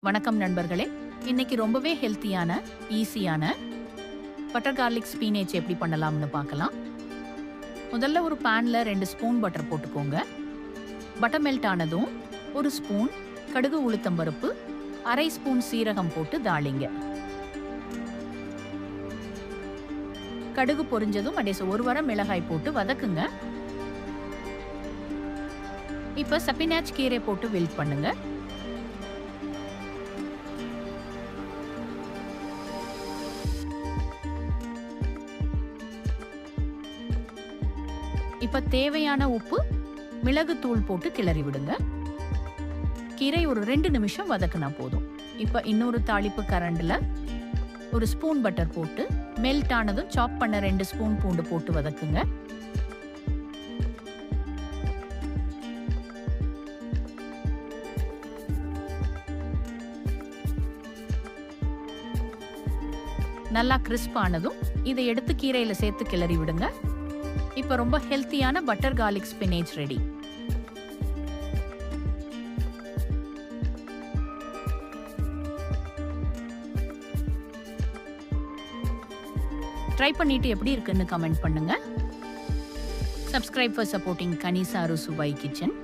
வணக்கம் நண்பர்களே. இன்னைக்கு ரொம்பவே ஹெல்த்தியான, ஈஸியான பட்டர் கார்லிக் ஸ்பீனேச் எப்படி பண்ணலாம்னு பார்க்கலாம். முதல்ல ஒரு பேன்ல 2 ஸ்பூன் பட்டர் போட்டுக்கோங்க. பட்டர் மெல்ட் ஆனதும் 1 ஸ்பூன் கடுகு உளுத்தம்பருப்பு, 1/2 ஸ்பூன் சீரகம் போட்டு தாளிங்க. கடுகு பொரிஞ்சதும் அடேச 1 வர மிளகாய் போட்டு வதக்குங்க. இப்ப ஸ்பினாச் கீரை போட்டு வில்ட் பண்ணுங்க. இப்ப தேவையான உப்பு, மிளகுத்தூள் போட்டு கிளறி விடுங்க. கீரை ஒரு 2 நிமிஷம் வதக்குனா போதும். இப்ப இன்னொரு தாளிப்பு கரண்டில் 1 ஸ்பூன் பட்டர் போட்டு மெல்ட் ஆனதும் சாப் பண்ண 2 ஸ்பூன் பூண்டு போட்டு வதக்குங்க. நல்லா கிறிஸ்ப் ஆனதும் இதை எடுத்து கீரையில சேர்த்து கிளறி விடுங்க. இப்ப ரொம்ப ஹெல்த்தியான butter garlic spinach ready. Try பண்ணிட்டு எப்படி இருக்குன்னு கமெண்ட் பண்ணுங்க. Subscribe for supporting Kanisaru Subai kitchen.